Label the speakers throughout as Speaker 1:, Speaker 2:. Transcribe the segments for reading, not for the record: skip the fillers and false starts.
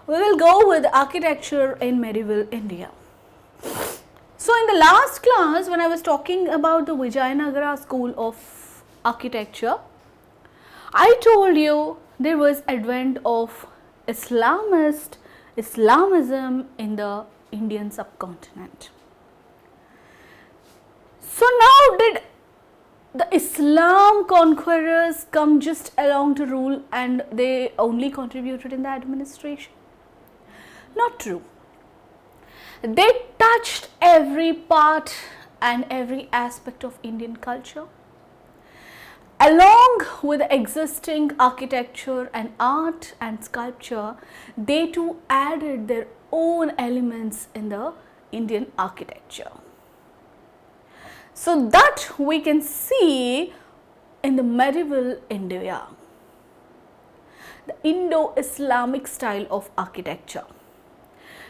Speaker 1: we will go with architecture in medieval India. So in the last class, when I was talking about the Vijayanagara school of architecture, I told you there was advent of Islamism in the Indian subcontinent. So now did the Islam conquerors come just along to rule and they only contributed in the administration? Not true. They touched every part and every aspect of Indian culture. Along with the existing architecture and art and sculpture, they too added their own elements in the Indian architecture. So that we can see in the medieval India, the Indo-Islamic style of architecture.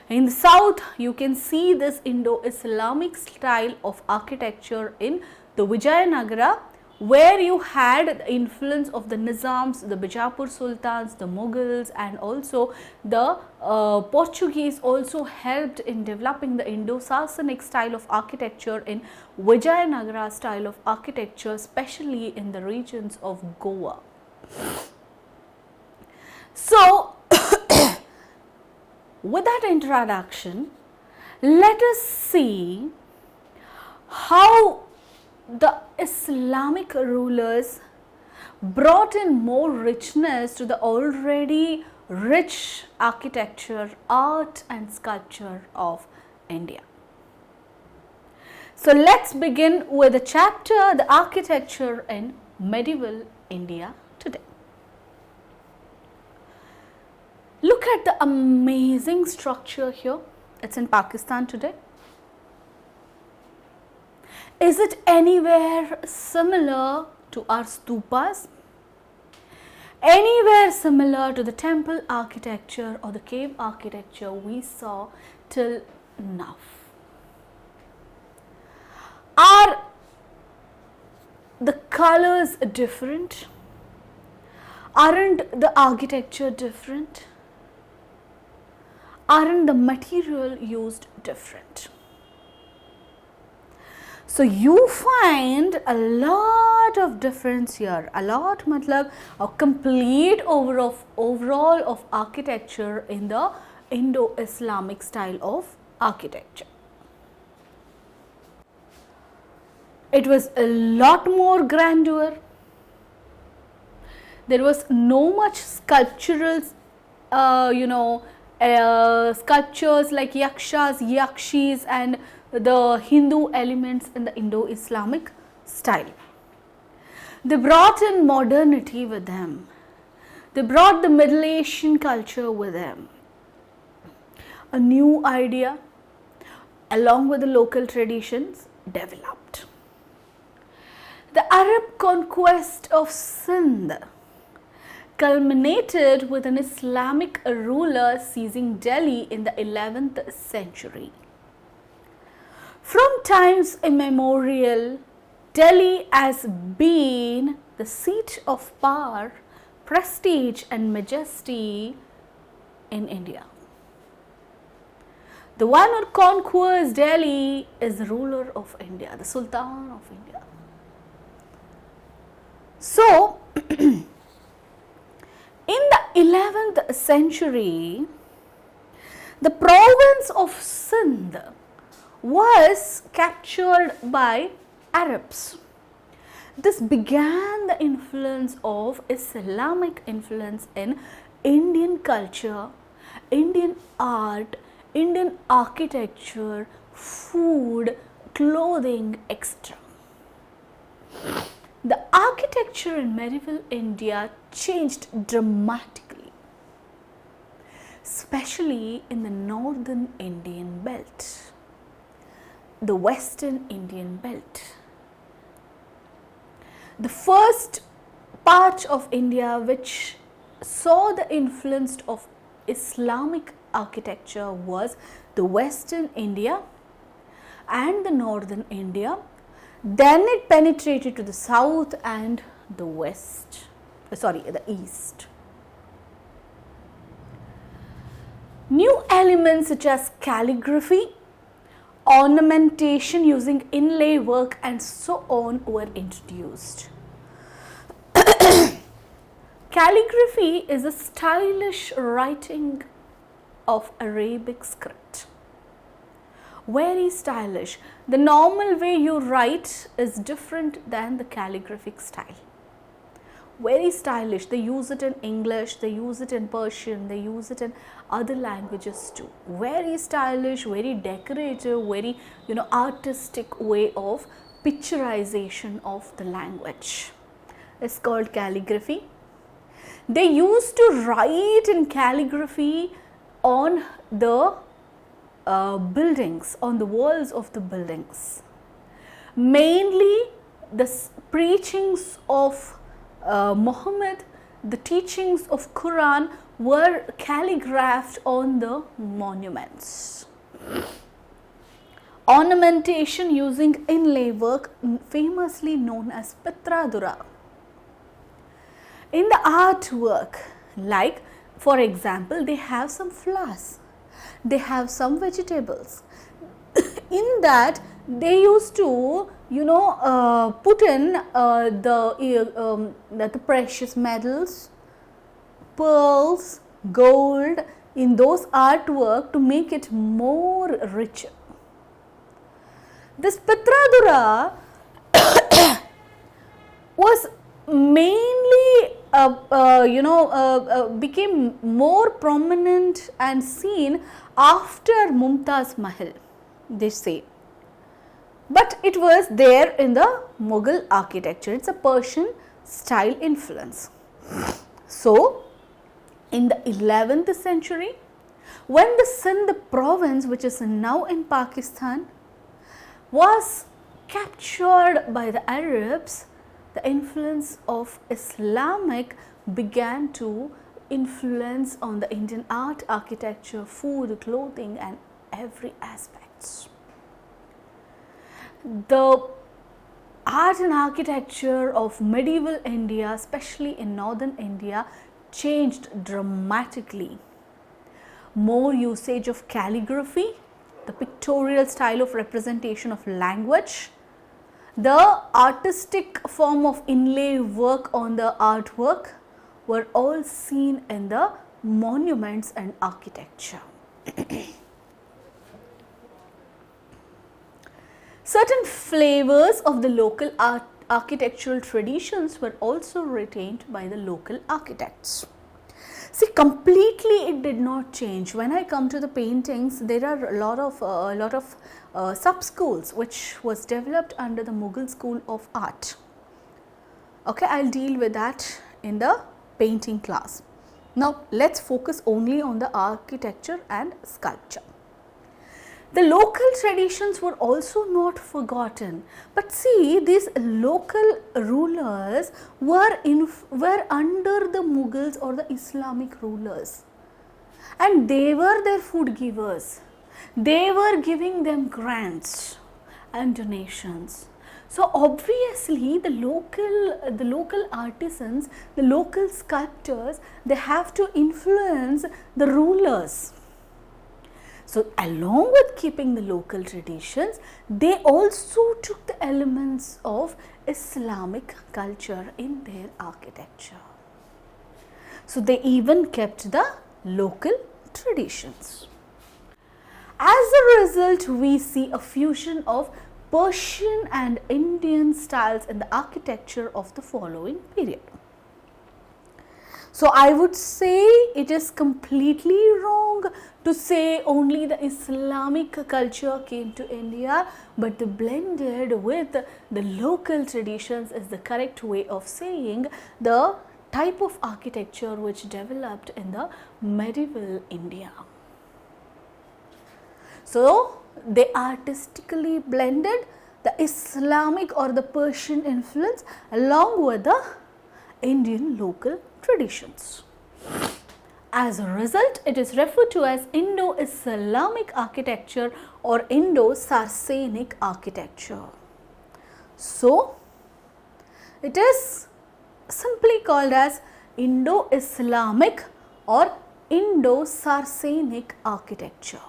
Speaker 1: In the south, you can see this Indo-Islamic style of architecture in the Vijayanagara, where you had the influence of the Nizams, the Bijapur Sultans, the Mughals, and also the Portuguese also helped in developing the Indo-Sasanic style of architecture in Vijayanagara style of architecture, especially in the regions of Goa. So, with that introduction, let us see how the Islamic rulers brought in more richness to the already rich architecture, art and sculpture of India. So let's begin with the chapter, the architecture in medieval India today. Look at the amazing structure here. It's in Pakistan today. Is it anywhere similar to our stupas? Anywhere similar to the temple architecture or the cave architecture we saw till now? Are the colors different? Aren't the architecture different? Aren't the material used different? So you find a lot of difference here, a lot matlab a complete overall of architecture in the Indo-Islamic style of architecture. It was a lot more grandeur. There was no much sculptural, sculptures like yakshas, yakshis and the Hindu elements in the Indo-Islamic style. They brought in modernity with them. They brought the Middle Asian culture with them. A new idea along with the local traditions developed. The Arab conquest of Sindh culminated with an Islamic ruler seizing Delhi in the 11th century. From times immemorial, Delhi has been the seat of power, prestige and majesty in India. The one who conquers Delhi is the ruler of India, the Sultan of India. So, in the 11th century, the province of Sindh was captured by Arabs. This began the influence of Islamic influence in Indian culture, Indian art, Indian architecture, food, clothing, etc. The architecture in medieval India changed dramatically, especially in the northern Indian belt, the western Indian belt. The first part of India which saw the influence of Islamic architecture was the western India and the northern India. Then it penetrated to the south and the west, the east. New elements such as calligraphy, ornamentation using inlay work and so on were introduced. Calligraphy is a stylish writing of Arabic script. Very stylish. The normal way you write is different than the calligraphic style. Very stylish. They use it in English, they use it in Persian, they use it in other languages too. Very stylish, very decorative, very artistic way of picturization of the language. It's called calligraphy. They used to write in calligraphy on the buildings, on the walls of the buildings. Mainly the preachings of Muhammad, the teachings of Quran were calligraphed on the monuments. Ornamentation using inlay work, famously known as Pitradura. In the artwork, like for example, they have some flowers, they have some vegetables. In that, they used to put in the precious metals, pearls, gold in those artwork to make it more richer. This Pitradura was mainly became more prominent and seen after Mumtaz Mahal, they say. But it was there in the Mughal architecture. It's a Persian style influence. So, in the 11th century, when the Sindh province, which is now in Pakistan, was captured by the Arabs, the influence of Islamic began to influence on the Indian art, architecture, food, clothing and every aspect. The art and architecture of medieval India, especially in northern India, changed dramatically. More usage of calligraphy, the pictorial style of representation of language, the artistic form of inlay work on the artwork were all seen in the monuments and architecture. Certain flavors of the local architectural traditions were also retained by the local architects. See, completely it did not change. When I come to the paintings, there are a lot of sub-schools which was developed under the Mughal school of art. Okay, I'll deal with that in the painting class. Now, let's focus only on the architecture and sculpture. The local traditions were also not forgotten, but see, these local rulers were under the Mughals or the Islamic rulers, and they were their food givers. They were giving them grants and donations. So obviously the local artisans, the local sculptors, they have to influence the rulers. So along with keeping the local traditions, they also took the elements of Islamic culture in their architecture. So they even kept the local traditions. As a result, we see a fusion of Persian and Indian styles in the architecture of the following period. So I would say it is completely wrong to say only the Islamic culture came to India, but the blended with the local traditions is the correct way of saying the type of architecture which developed in the medieval India. So they artistically blended the Islamic or the Persian influence along with the Indian local traditions. As a result, it is referred to as Indo-Islamic architecture or Indo-Saracenic architecture. So, it is simply called as Indo-Islamic or Indo-Saracenic architecture.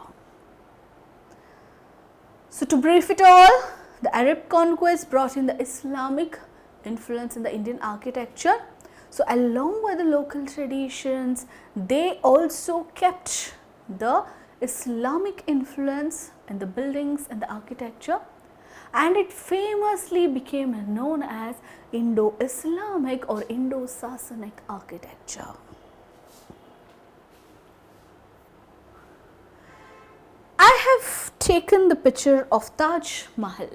Speaker 1: So to brief it all, the Arab conquest brought in the Islamic influence in the Indian architecture. So along with the local traditions, they also kept the Islamic influence in the buildings and the architecture, and it famously became known as Indo-Islamic or Indo-Saracenic architecture. I have taken the picture of Taj Mahal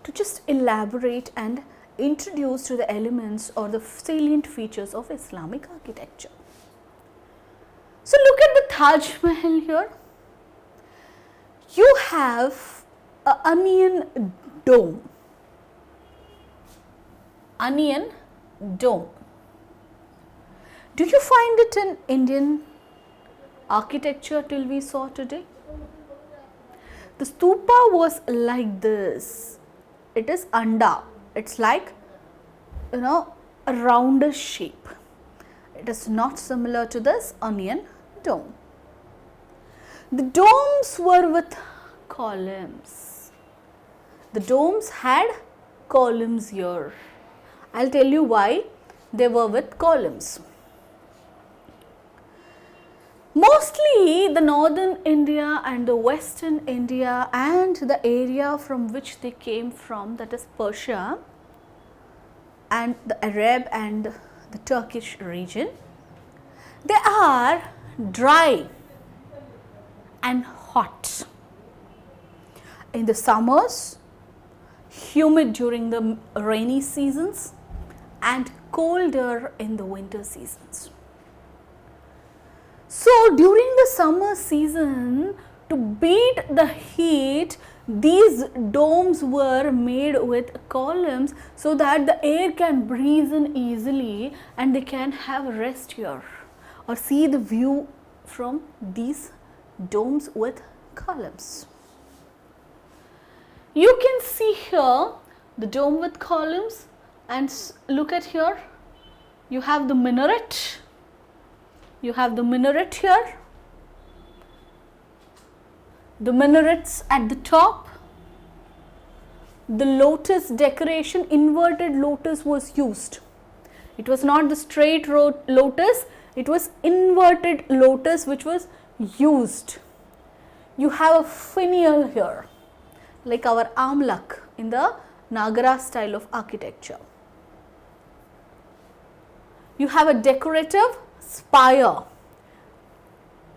Speaker 1: to just elaborate and introduce to the elements or the salient features of Islamic architecture. So look at the Taj Mahal here. You have an onion dome. Onion dome. Do you find it in Indian architecture till we saw today? The stupa was like this. It is anda. It's like, a rounder shape. It is not similar to this onion dome. The domes were with columns. The domes had columns here. I'll tell you why they were with columns. Mostly the northern India and the western India and the area from which they came from, that is Persia and the Arab and the Turkish region, they are dry and hot. In the summers, humid during the rainy seasons and colder in the winter seasons. So during the summer season, to beat the heat, these domes were made with columns so that the air can breathe in easily and they can have rest here or see the view from these domes with columns. You can see here the dome with columns, and look at here, you have the minaret. You have the minaret here, the minarets at the top, the lotus decoration, inverted lotus was used. It was not the straight lotus, it was inverted lotus which was used. You have a finial here, like our Mameluke in the Nagara style of architecture. You have a decorative spire,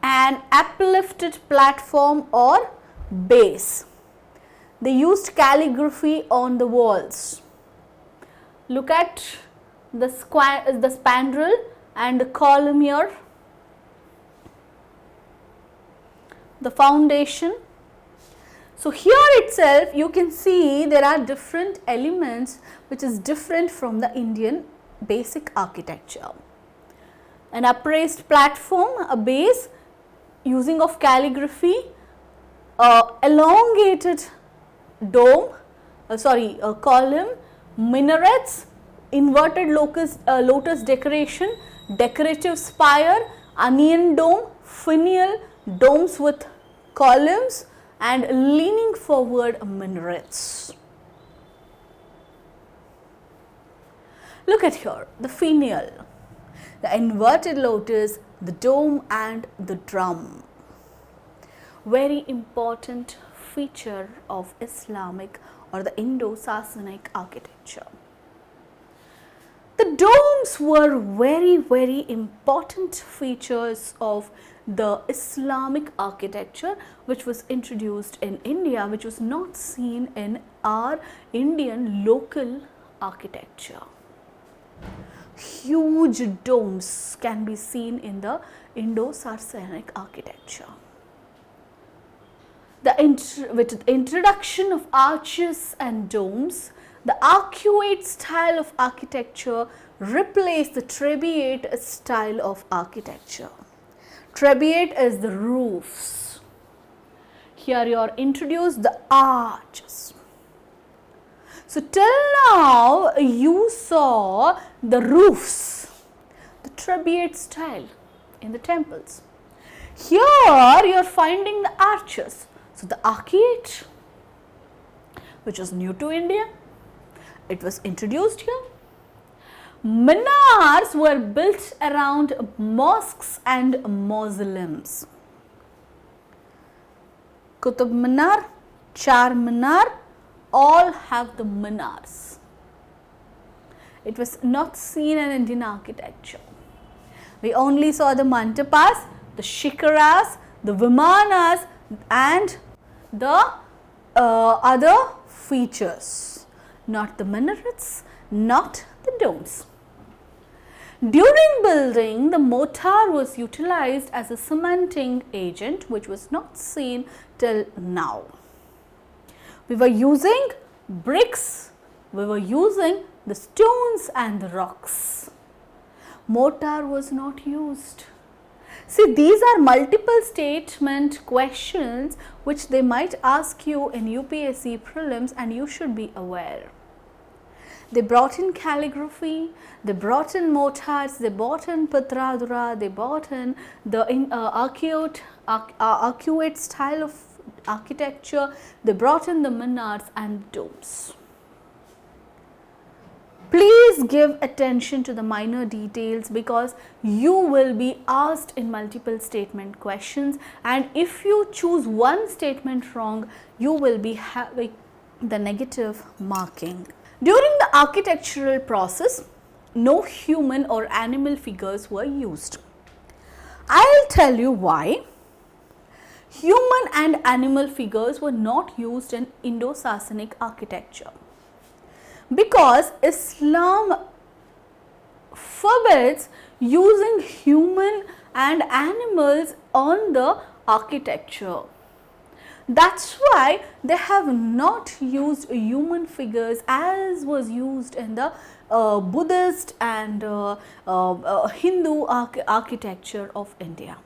Speaker 1: an uplifted platform or base. They used calligraphy on the walls. Look at the spandrel and the column here. The foundation. So here itself you can see there are different elements which is different from the Indian basic architecture. An upraised platform, a base using of calligraphy, elongated dome, a column, minarets, inverted lotus decoration, decorative spire, onion dome, finial, domes with columns and leaning forward minarets. Look at here, the finial, the inverted lotus, the dome and the drum. Very important feature of Islamic or the Indo-Saracenic architecture. The domes were very important features of the Islamic architecture which was introduced in India, which was not seen in our Indian local architecture. Huge domes can be seen in the Indo-Saracenic architecture. With the introduction of arches and domes, the arcuate style of architecture replaced the trebuchet style of architecture. Trebuchet is the roofs. Here you are introduced the arches. So till now you saw the roofs, the trebuchet style. in the temples. Here you are finding the arches. So the arcade, which is new to India, it was introduced here. Minars were built around mosques and mausoleums. Qutub Minar, Char Minar, all have the minars. It was not seen in Indian architecture. We only saw the mantapas, the shikaras, the vimanas and the other features, not the minarets, not the domes. During building, the mortar was utilized as a cementing agent, which was not seen till now. We were using bricks, we were using the stones and the rocks. Mortar was not used. See, these are multiple statement questions which they might ask you in UPSC prelims, and you should be aware. They brought in calligraphy, they brought in mortars, they brought in patradura, they brought in the arcuate style of architecture, they brought in the minars and domes. Please give attention to the minor details, because you will be asked in multiple statement questions, and if you choose one statement wrong, you will be having the negative marking. During the architectural process, no human or animal figures were used. I'll tell you why. Human and animal figures were not used in Indo-Sasanic architecture, because Islam forbids using human and animals on the architecture. That's why they have not used human figures as was used in the Buddhist and Hindu architecture of India.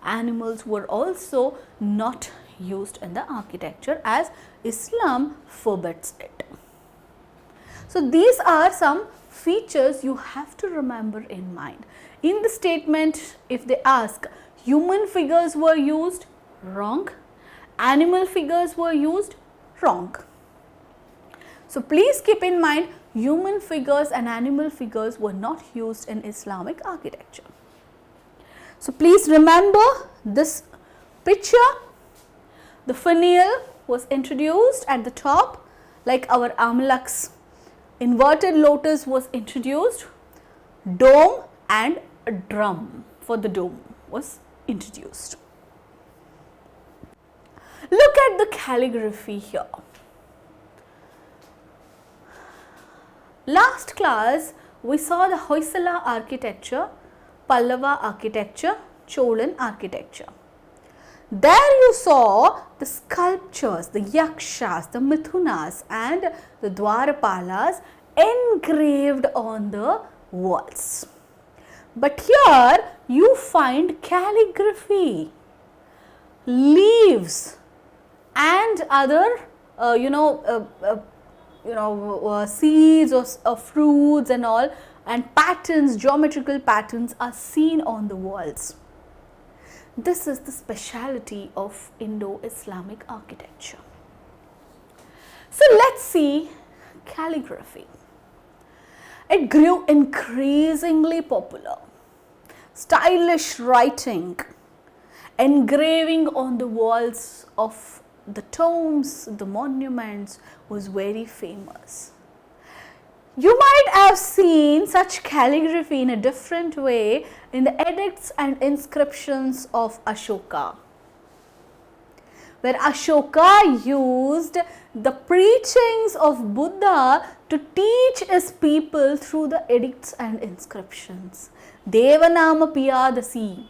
Speaker 1: Animals were also not used in the architecture as Islam forbids it. So these are some features you have to remember in mind. In the statement, if they ask human figures were used, wrong. Animal figures were used, wrong. So please keep in mind, human figures and animal figures were not used in Islamic architecture. So please remember this picture. The finial was introduced at the top, like our amalaks. Inverted lotus was introduced, dome and a drum for the dome was introduced. Look at the calligraphy here. Last class we saw the Hoysala architecture, Pallava architecture, Cholan architecture. There you saw the sculptures, the yakshas, the mithunas and the dwarapalas engraved on the walls. But here you find calligraphy, leaves and other seeds or fruits and all, and patterns, geometrical patterns are seen on the walls. This is the speciality of Indo-Islamic architecture. So let's see calligraphy. It grew increasingly popular. Stylish writing, engraving on the walls of the tombs, the monuments was very famous. You might have seen such calligraphy in a different way in the edicts and inscriptions of Ashoka, where Ashoka used the preachings of Buddha to teach his people through the edicts and inscriptions. Devanama Piyadasi.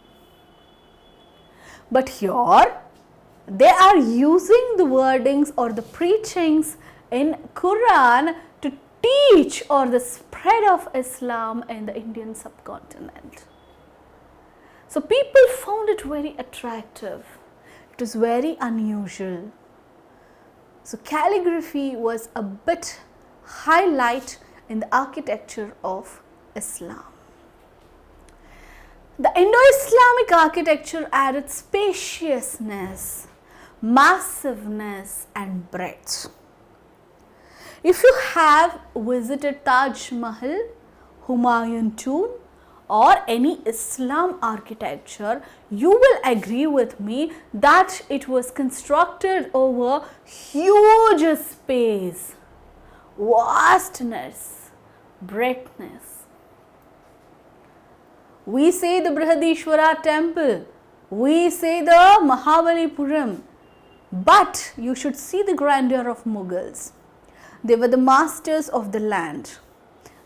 Speaker 1: But here they are using the wordings or the preachings in Quran to teach or the spread of Islam in the Indian subcontinent. So people found it very attractive. It was very unusual. So calligraphy was a bit highlight in the architecture of Islam. The Indo-Islamic architecture added spaciousness, massiveness and breadth. If you have visited Taj Mahal, Humayun tomb or any Islam architecture, you will agree with me that it was constructed over huge space, vastness, breadthness. We say the Brihadishwara temple, we say the Mahabalipuram, but you should see the grandeur of Mughals. They were the masters of the land.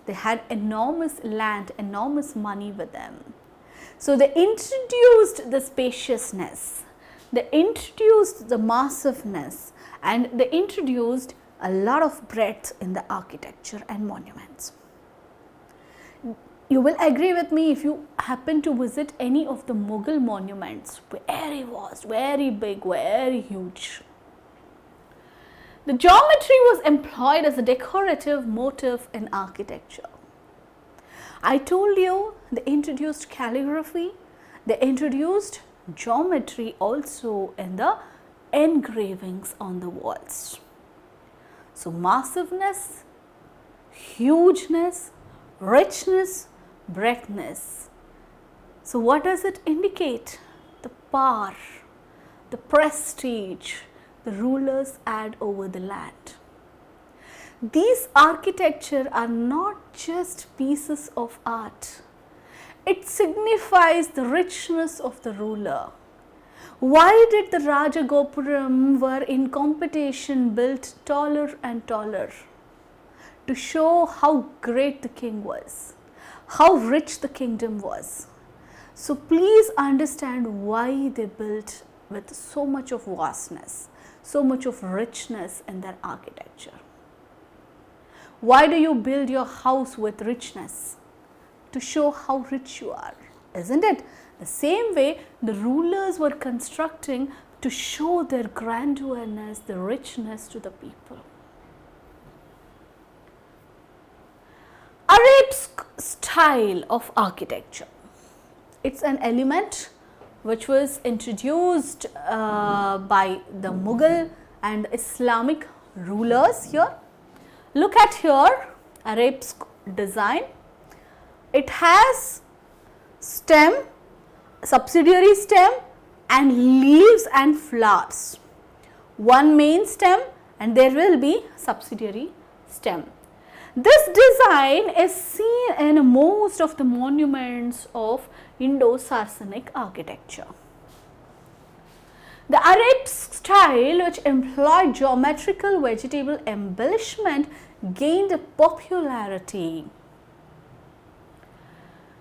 Speaker 1: They had enormous land, enormous money with them. So they introduced the spaciousness, they introduced the massiveness, and they introduced a lot of breadth in the architecture and monuments. You will agree with me if you happen to visit any of the Mughal monuments, very vast, very big, very huge. The geometry was employed as a decorative motif in architecture. I told you they introduced calligraphy, they introduced geometry also in the engravings on the walls. So massiveness, hugeness, richness, breadthness. So what does it indicate? The power, the prestige the rulers had over the land. These architecture are not just pieces of art. It signifies the richness of the ruler. Why did the Rajagopuram were in competition built taller and taller? To show how great the king was, how rich the kingdom was. So please understand why they built with so much of vastness, so much of richness in their architecture. Why do you build your house with richness? To show how rich you are, isn't it? The same way the rulers were constructing to show their grandeur-ness, the richness to the people. Arabesque style of architecture. It's an element which was introduced by the Mughal and Islamic rulers here. Look at here, Arabesque design. It has stem, subsidiary stem and leaves and flowers. One main stem and there will be subsidiary stem. This design is seen in most of the monuments of Indo-Saracenic architecture. The Arabesque style, which employed geometrical vegetable embellishment, gained popularity.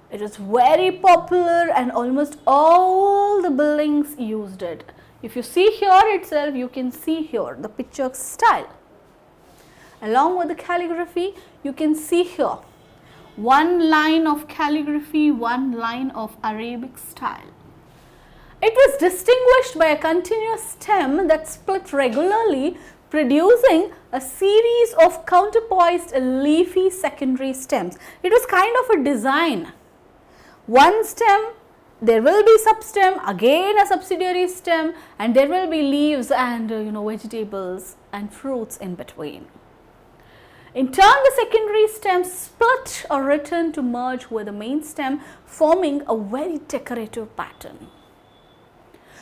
Speaker 1: It was very popular and almost all the buildings used it. If you see here itself, you can see here the picture style. Along with the calligraphy, you can see here one line of calligraphy, one line of Arabic style. It was distinguished by a continuous stem that split regularly, producing a series of counterpoised leafy secondary stems. It was kind of a design. One stem, there will be substem, again a subsidiary stem, and there will be leaves and vegetables and fruits in between. In turn, the secondary stems split or return to merge with the main stem, forming a very decorative pattern.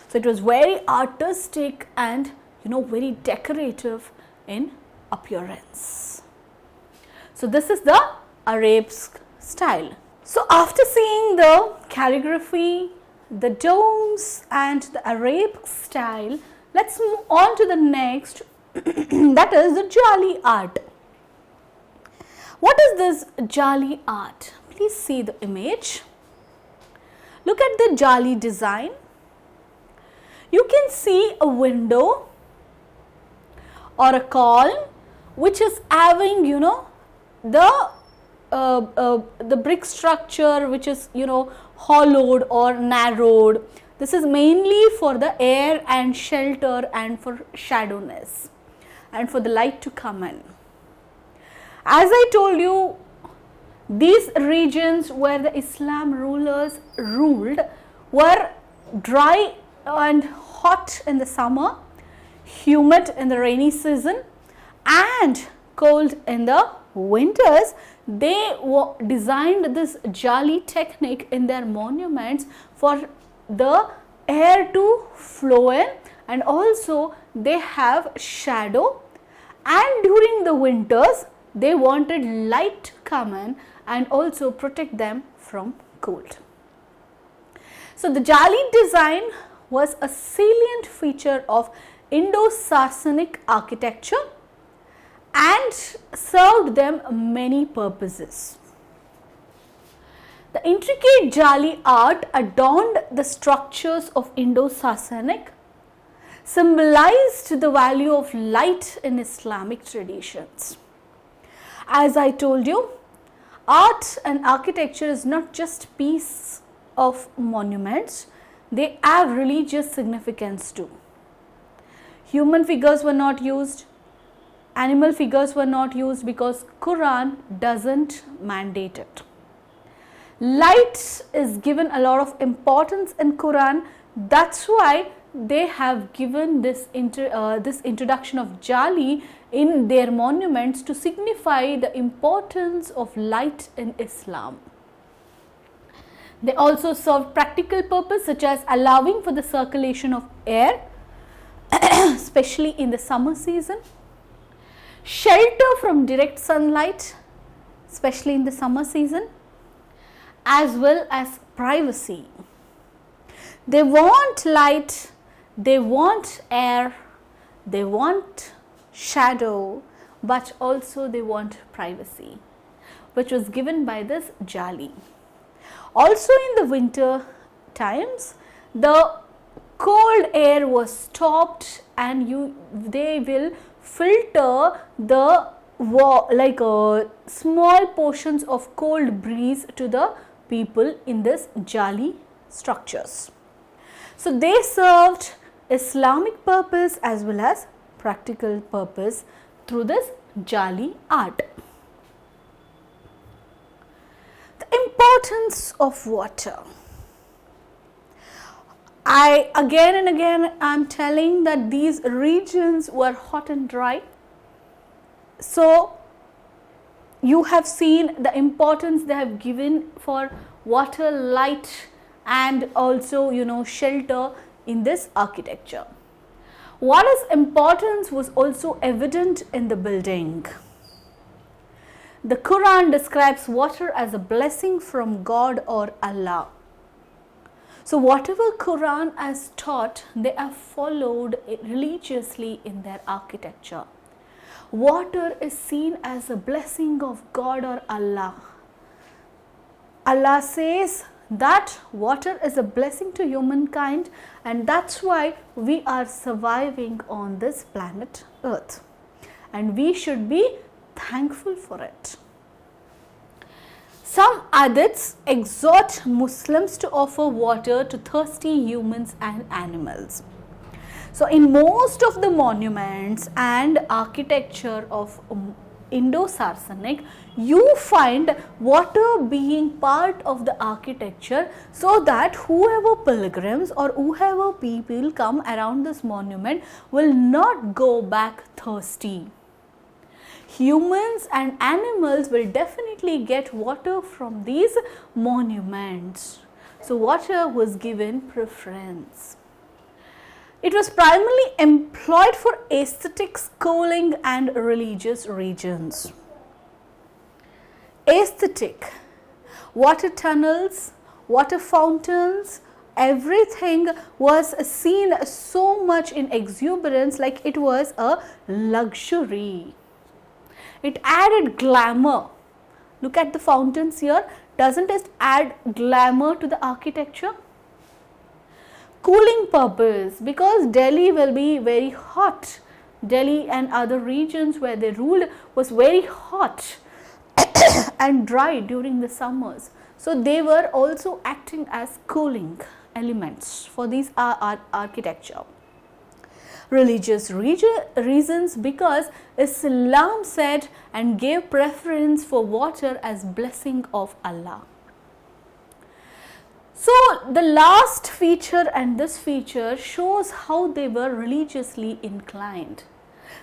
Speaker 1: So it was very artistic and very decorative in appearance. So this is the Arabesque style. So after seeing the calligraphy, the domes and the Arabesque style, let's move on to the next, that is the Jaali art. What is this Jaali art? Please see the image. Look at the Jaali design. You can see a window or a column which is having the brick structure which is hollowed or narrowed. This is mainly for the air and shelter and for shadowiness and for the light to come in. As I told you, These regions where the Islam rulers ruled were dry and hot in the summer, humid in the rainy season, and cold in the winters. They designed this Jaali technique in their monuments for the air to flow in, and also they have shadow, and during the winters they wanted light to come in and also protect them from cold. So the Jaali design was a salient feature of Indo-Saracenic architecture and served them many purposes. The intricate Jaali art adorned the structures of Indo-Saracenic, symbolized the value of light in Islamic traditions. As I told you, art and architecture is not just piece of monuments, they have religious significance too. Human figures were not used, animal figures were not used because Quran doesn't mandate it. Light is given a lot of importance in Quran. That's why they have given this introduction of Jaali in their monuments to signify the importance of light in Islam. They also serve practical purpose such as allowing for the circulation of air, especially in the summer season, shelter from direct sunlight, especially in the summer season, as well as privacy. They want light, they want air, they want shadow, but also they want privacy, which was given by this Jaali. Also in the winter times, the cold air was stopped and they will filter the small portions of cold breeze to the people in this Jaali structures. So they served Islamic purpose as well as practical purpose through this Jaali art. The importance of water. Again and again I am telling that these regions were hot and dry. So you have seen the importance they have given for water, light, and also shelter in this architecture. Water's importance was also evident in the building. The Quran describes water as a blessing from God or Allah. So whatever Quran has taught, they have followed religiously in their architecture. Water is seen as a blessing of God or Allah. Allah says that water is a blessing to humankind, and that's why we are surviving on this planet Earth, and we should be thankful for it. Some hadiths exhort Muslims to offer water to thirsty humans and animals. So in most of the monuments and architecture of Indo-Saracenic, you find water being part of the architecture, so that whoever pilgrims or whoever people come around this monument will not go back thirsty. Humans and animals will definitely get water from these monuments. So water was given preference. It was primarily employed for aesthetics, cooling, and religious regions. Aesthetic, water tunnels, water fountains, everything was seen so much in exuberance, like it was a luxury. It added glamour. Look at the fountains here. Doesn't it add glamour to the architecture? Cooling purpose, because Delhi will be very hot. Delhi and other regions where they ruled was very hot and dry during the summers. So they were also acting as cooling elements for these architecture. religious reasons, because Islam said and gave preference for water as blessing of Allah. So the last feature and this feature shows how they were religiously inclined.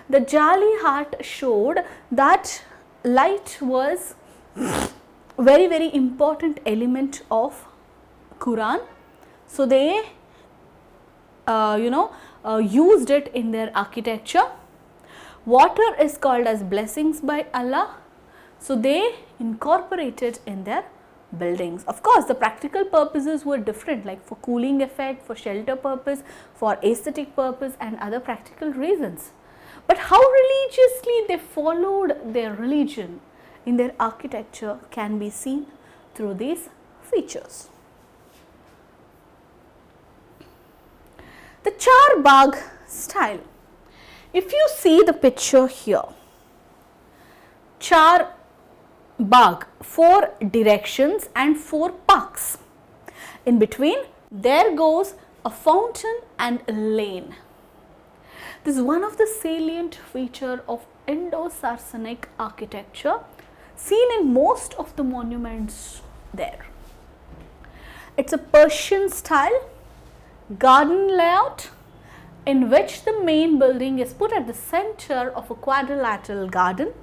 Speaker 1: The Jaali hut showed that light was very important element of Quran. So they used it in their architecture. Water is called as blessings by Allah, so they incorporated in their buildings. Of course, the practical purposes were different, like for cooling effect, for shelter purpose, for aesthetic purpose and other practical reasons. But how religiously they followed their religion in their architecture can be seen through these features. The Charbagh style. If you see the picture here, Charbagh, 4 directions and 4 parks. In between there goes a fountain and a lane. This is one of the salient feature of Indo-Saracenic architecture seen in most of the monuments there. It's a Persian style garden layout in which the main building is put at the center of a quadrilateral garden,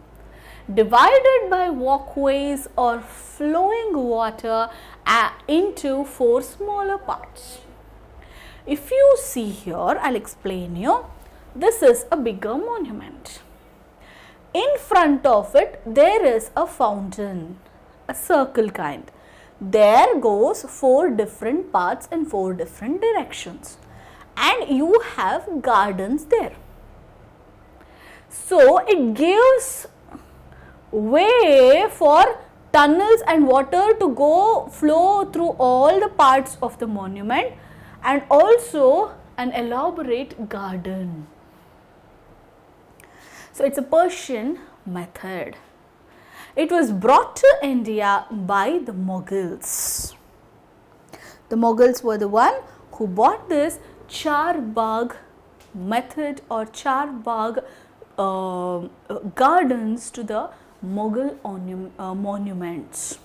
Speaker 1: divided by walkways or flowing water into 4 smaller parts. If you see here, I'll explain you. This is a bigger monument. In front of it, there is a fountain, a circle kind. There goes 4 different paths in 4 different directions, and you have gardens there. So it gives way for tunnels and water to flow through all the parts of the monument, and also an elaborate garden. So it's a Persian method. It was brought to India by the Mughals. The Mughals were the one who brought this Charbagh method or Charbagh gardens to the Mughal monuments.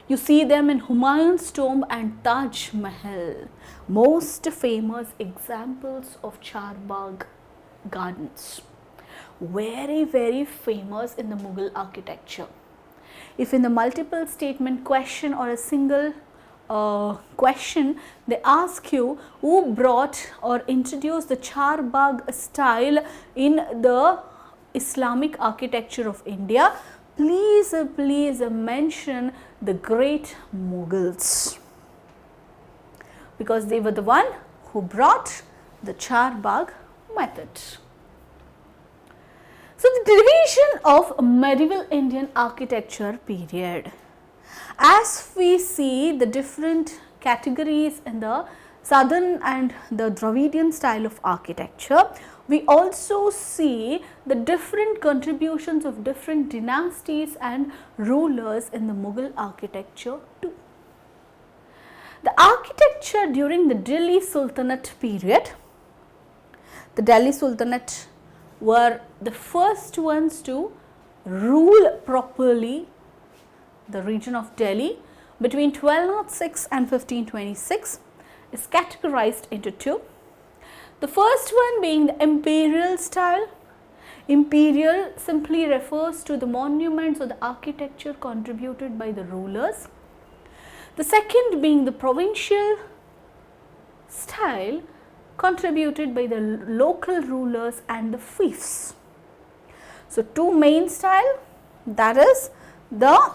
Speaker 1: You see them in Humayun's tomb and Taj Mahal, most famous examples of Charbagh gardens. Very famous in the Mughal architecture. If in the multiple statement question or a single question, they ask you who brought or introduced the Charbagh style in the Islamic architecture of India, please mention the great Mughals, because they were the one who brought the Charbagh method. So the division of medieval Indian architecture period. As we see the different categories in the southern and the Dravidian style of architecture, we also see the different contributions of different dynasties and rulers in the Mughal architecture too. The architecture during the Delhi Sultanate period, the Delhi Sultanate were the first ones to rule properly the region of Delhi between 1206 and 1526, is categorized into 2. The first one being the imperial style. Imperial simply refers to the monuments or the architecture contributed by the rulers. The second being the provincial style, contributed by the local rulers and the fiefs. So 2 main style, that is the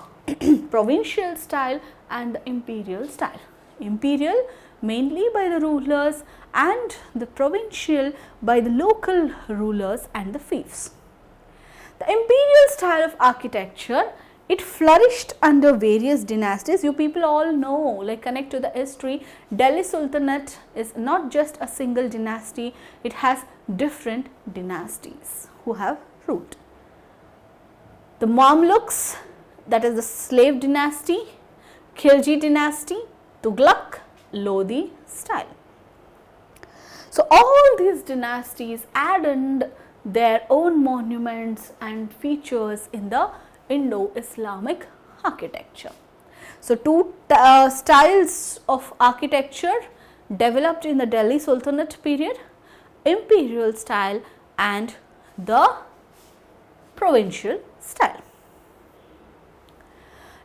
Speaker 1: provincial style and the imperial style. Imperial mainly by the rulers and the provincial by the local rulers and the fiefs. The imperial style of architecture, it flourished under various dynasties. You people all know, like connect to the history, Delhi Sultanate is not just a single dynasty, it has different dynasties who have ruled. The Mamelukes, that is the slave dynasty, Khilji Dynasty, Tughlaq, Lodi style. So all all these dynasties added their own monuments and features in the Indo-Islamic architecture. So, two styles of architecture developed in the Delhi Sultanate period, imperial style and the provincial style.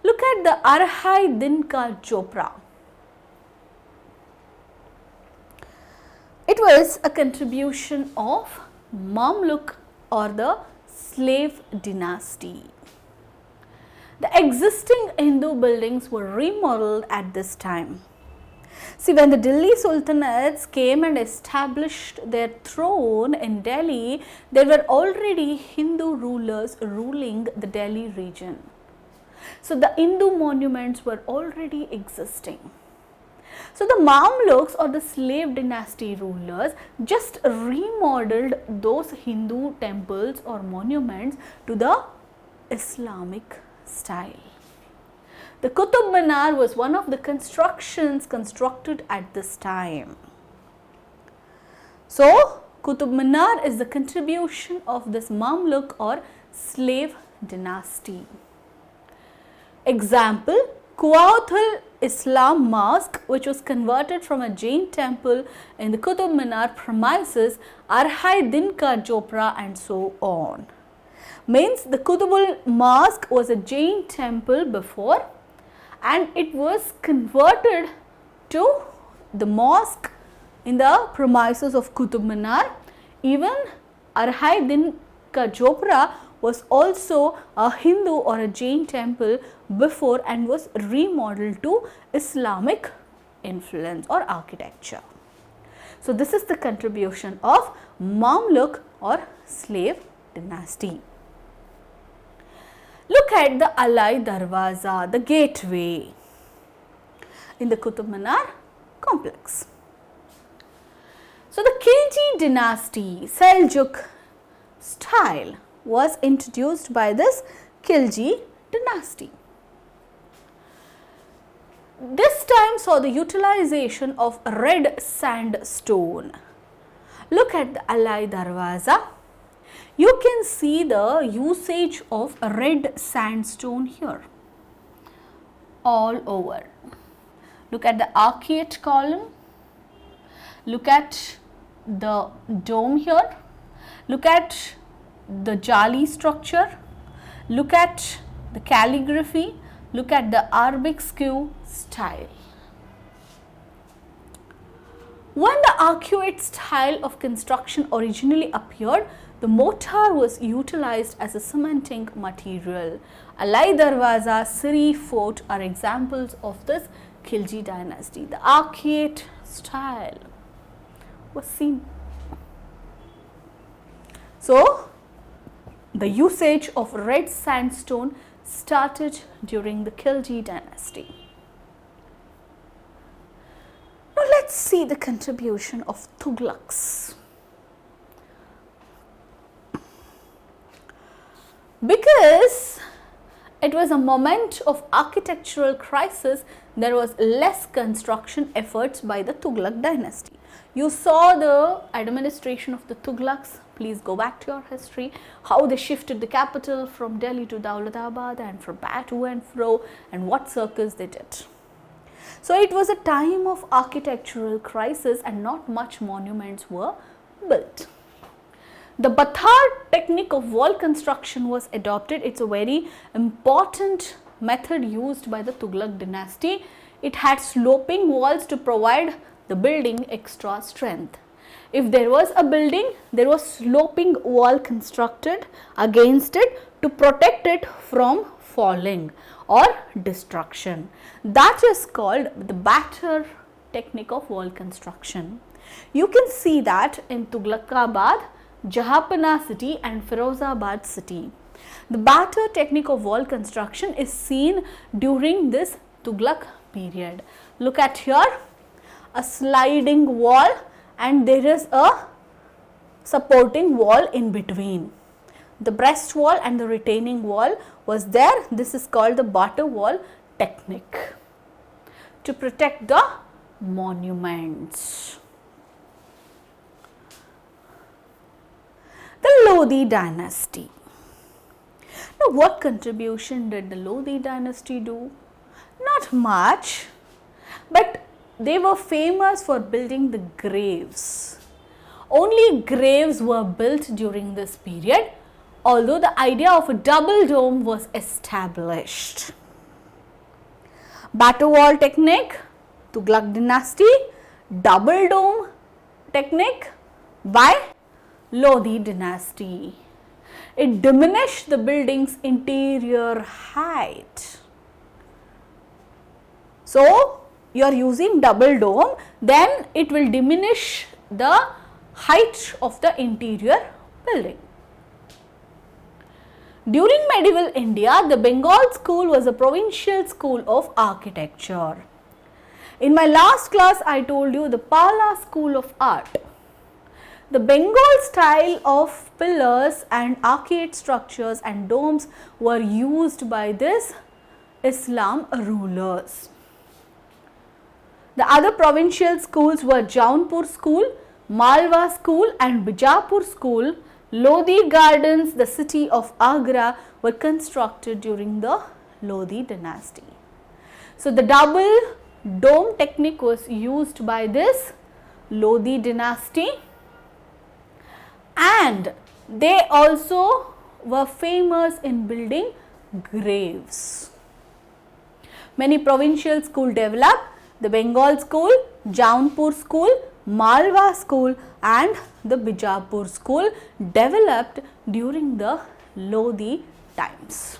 Speaker 1: Look at the Arhai Din Ka Chopra. It was a contribution of Mameluke or the slave dynasty. The existing Hindu buildings were remodeled at this time. See, when the Delhi Sultanates came and established their throne in Delhi, there were already Hindu rulers ruling the Delhi region. So, the Hindu monuments were already existing. So, the Mamelukes or the slave dynasty rulers just remodeled those Hindu temples or monuments to the Islamic style. The Qutub Minar was one of the constructions constructed at this time. So, Qutub Minar is the contribution of this Mameluke or slave dynasty. Example, Quwwatul Islam Mosque, which was converted from a Jain temple in the Qutub Minar premises, Arhai Din Ka Chopra and so on. Means the Qutub Mosque was a Jain temple before and it was converted to the mosque in the premises of Qutub Minar. Even Arhai Din Ka Chopra was also a Hindu or a Jain temple before and was remodeled to Islamic influence or architecture. So, this is the contribution of Mameluke or slave dynasty. Look at the Alai Darwaza, the gateway in the Qutub Minar complex. So, the Khilji Dynasty, Seljuk style was introduced by this Khilji Dynasty. This time saw the utilization of red sandstone. Look at the Alai Darwaza. You can see the usage of red sandstone here all over. Look at the arcade column. Look at the dome here. Look at the Jaali structure. Look at the calligraphy. Look at the Arabesque style. When the arcuate style of construction originally appeared, the mortar was utilized as a cementing material. Alai Darwaza, Siri Fort are examples of this Khilji dynasty. The arcade style was seen. So, the usage of red sandstone started during the Khilji dynasty. Now, let's see the contribution of Tughlaqs. Because it was a moment of architectural crisis, there was less construction efforts by the Tughlaq dynasty. You saw the administration of the Tughlaqs. Please go back to your history, how they shifted the capital from Delhi to Daulatabad and from back to and fro, and what circus they did. So, it was a time of architectural crisis and not much monuments were built. The Bathar technique of wall construction was adopted. It's a very important method used by the Tughlaq dynasty. It had sloping walls to provide the building extra strength. If there was a building, there was sloping wall constructed against it to protect it from falling or destruction. That is called the Bathar technique of wall construction. You can see that in Tughlaqabad, Jahanpana city and Firozabad city. The Bathar technique of wall construction is seen during this Tughlaq period. Look at here, a sliding wall and there is a supporting wall in between. The breast wall and the retaining wall was there. This is called the Bathar wall technique to protect the monuments. Lodi Dynasty. Now, what contribution did the Lodi Dynasty do? Not much, but they were famous for building the graves. Only graves were built during this period, although the idea of a double dome was established. Batter wall technique, Tughlaq dynasty, double dome technique by Lodi dynasty. It diminished the building's interior height. So, you are using double dome, then it will diminish the height of the interior building. During medieval India, the Bengal school was a provincial school of architecture. In my last class, I told you the Pala school of art. The Bengal style of pillars and arcade structures and domes were used by this Islam rulers. The other provincial schools were Jaunpur school, Malwa school and Bijapur school. Lodi gardens, the city of Agra, were constructed during the Lodi dynasty. So, the double dome technique was used by this Lodi dynasty, and they also were famous in building graves. Many provincial schools developed: the Bengal school, Jaunpur school, Malwa school and the Bijapur school developed during the Lodi times.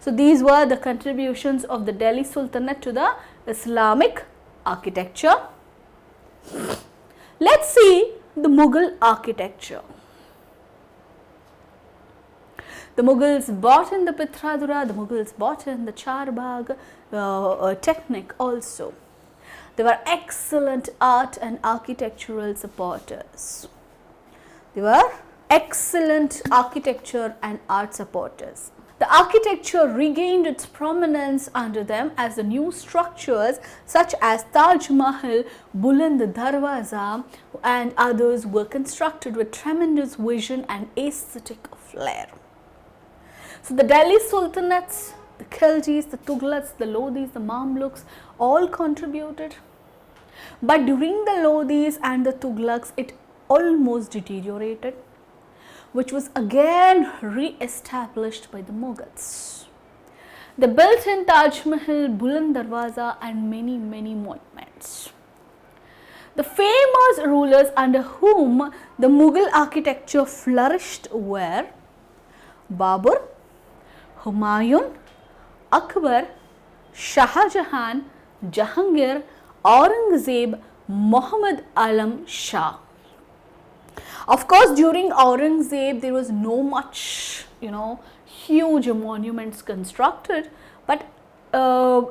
Speaker 1: So, these were the contributions of the Delhi Sultanate to the Islamic architecture. Let us see the Mughal architecture. The Mughals brought in the Pitradura, the Mughals brought in the Charbagh technique also. They were excellent art and architectural supporters. They were excellent architecture and art supporters. The architecture regained its prominence under them as the new structures such as Taj Mahal, Buland Darwaza and others were constructed with tremendous vision and aesthetic flair. So, the Delhi Sultanates, the Khiljis, the Tughlaqs, the Lodis, the Mamelukes all contributed. But during the Lodis and the Tughlaqs, it almost deteriorated, which was again re-established by the Mughals. They built in Taj Mahal, Buland Darwaza and many monuments. The famous rulers under whom the Mughal architecture flourished were Babur, Humayun, Akbar, Shah Jahan, Jahangir, Aurangzeb, Muhammad Alam Shah. Of course, during Aurangzeb, there was no much, huge monuments constructed, but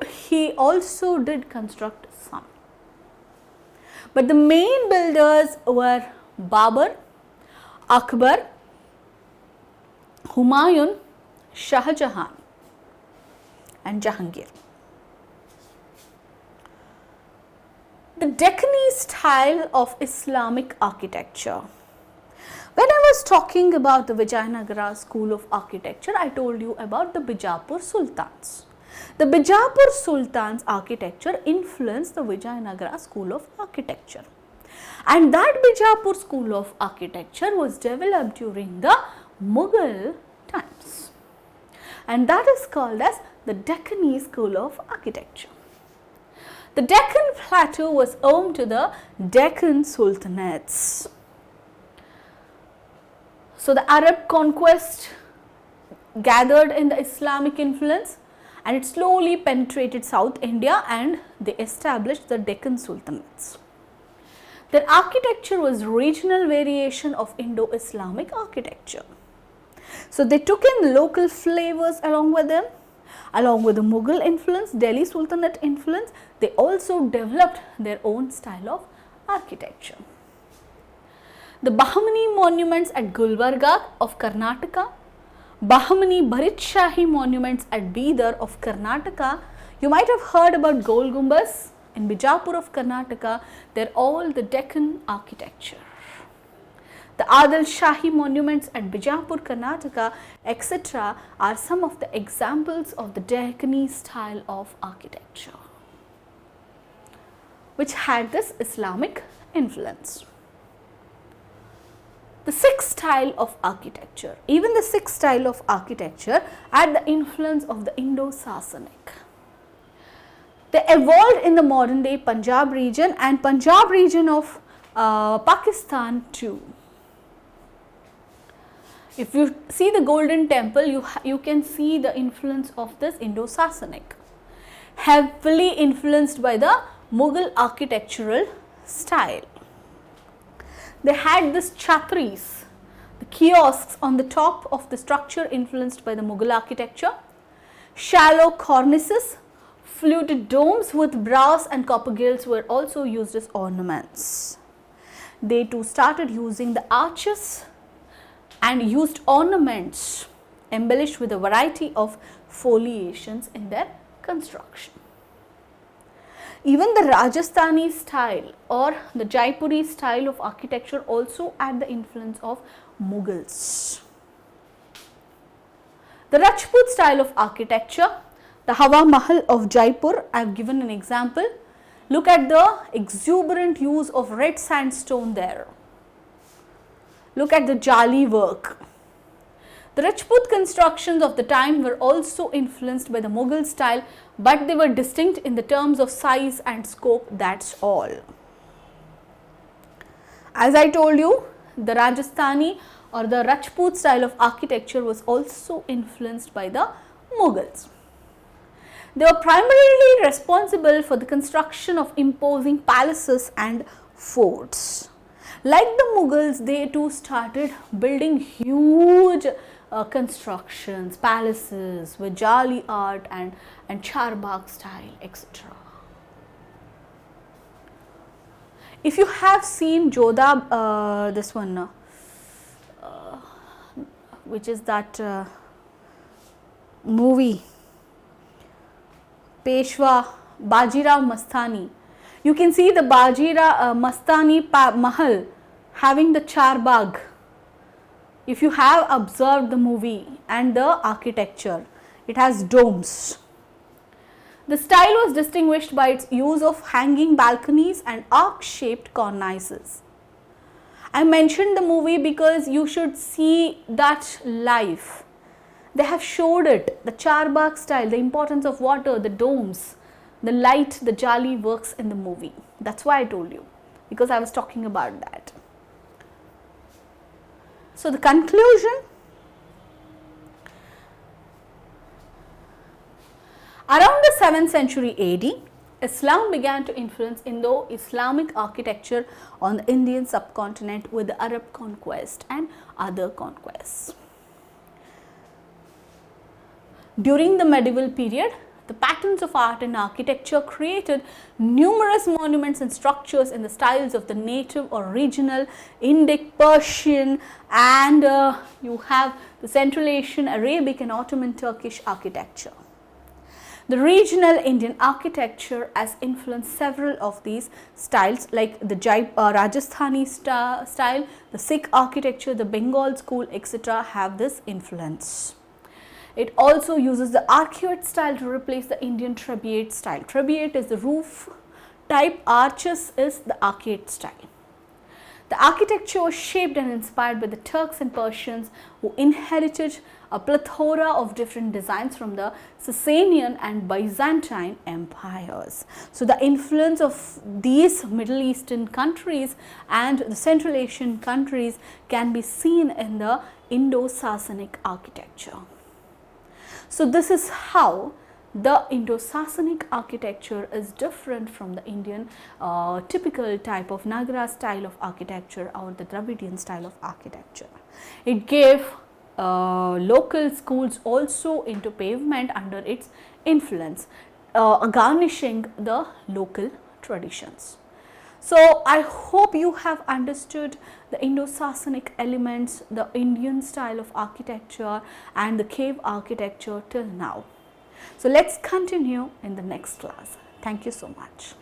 Speaker 1: he also did construct some. But the main builders were Babur, Akbar, Humayun, Shah Jahan and Jahangir. The Deccani style of Islamic architecture. When I was talking about the Vijayanagara school of architecture, I told you about the Bijapur Sultans. The Bijapur Sultans architecture influenced the Vijayanagara school of architecture. And that Bijapur school of architecture was developed during the Mughal times. And that is called as the Deccani school of architecture. The Deccan plateau was home to the Deccan Sultanates. So, the Arab conquest gathered in the Islamic influence and it slowly penetrated South India and they established the Deccan Sultanates. Their architecture was regional variation of Indo-Islamic architecture. So, they took in local flavors along with them. Along with the Mughal influence, Delhi Sultanate influence, they also developed their own style of architecture. The Bahmani monuments at Gulbarga of Karnataka, Bahmani Bharit Shahi monuments at Bidar of Karnataka, you might have heard about Gol Gumbaz in Bijapur of Karnataka, they are all the Deccan architecture. The Adil Shahi monuments at Bijapur, Karnataka, etc. are some of the examples of the Deccani style of architecture, which had this Islamic influence. The Sikh style of architecture. Even the Sikh style of architecture had the influence of the Indo-Sasanic. They evolved in the modern day Punjab region and Punjab region of Pakistan too. If you see the Golden Temple, you can see the influence of this Indo-Sasanic, heavily influenced by the Mughal architectural style. They had this chhatris, the kiosks on the top of the structure influenced by the Mughal architecture, shallow cornices, fluted domes with brass and copper grills were also used as ornaments. They too started using the arches and used ornaments embellished with a variety of foliations in their construction. Even the Rajasthani style or the Jaipuri style of architecture also had the influence of Mughals. The Rajput style of architecture, the Hawa Mahal of Jaipur, I have given an example. Look at the exuberant use of red sandstone there. Look at the Jaali work. The Rajput constructions of the time were also influenced by the Mughal style, but they were distinct in the terms of size and scope, that's all. As I told you, the Rajasthani or the Rajput style of architecture was also influenced by the Mughals. They were primarily responsible for the construction of imposing palaces and forts. Like the Mughals, they too started building huge constructions, palaces with Jaali art and Charbagh style, etc. If you have seen Jodha, this one, which is that movie, Peshwa Bajirao Mastani, you can see the Bajirao Mastani Mahal having the Charbagh. If you have observed the movie and the architecture, it has domes. The style was distinguished by its use of hanging balconies and arc-shaped cornices. I mentioned the movie because you should see that live. They have showed it, the Charbagh style, the importance of water, the domes, the light, the Jaali works in the movie. That's why I told you, because I was talking about that. So the conclusion, around the 7th century AD, Islam began to influence Indo-Islamic architecture on the Indian subcontinent with the Arab conquest and other conquests. During the medieval period, the patterns of art and architecture created numerous monuments and structures in the styles of the native or regional, Indic, Persian, and you have the Central Asian, Arabic and Ottoman Turkish architecture. The regional Indian architecture has influenced several of these styles like the Rajasthani style, the Sikh architecture, the Bengal school, etc. have this influence. It also uses the arcuate style to replace the Indian trabeate style. Trabeate is the roof type, arches is the arcade style. The architecture was shaped and inspired by the Turks and Persians who inherited a plethora of different designs from the Sasanian and Byzantine empires. So the influence of these Middle Eastern countries and the Central Asian countries can be seen in the Indo-Sasanic architecture. So this is how the Indo-Sasanic architecture is different from the Indian typical type of Nagara style of architecture or the Dravidian style of architecture. It gave local schools also into pavement under its influence, garnishing the local traditions. So I hope you have understood the Indo-Sasanic elements, the Indian style of architecture and the cave architecture till now. So let's continue in the next class. Thank you so much.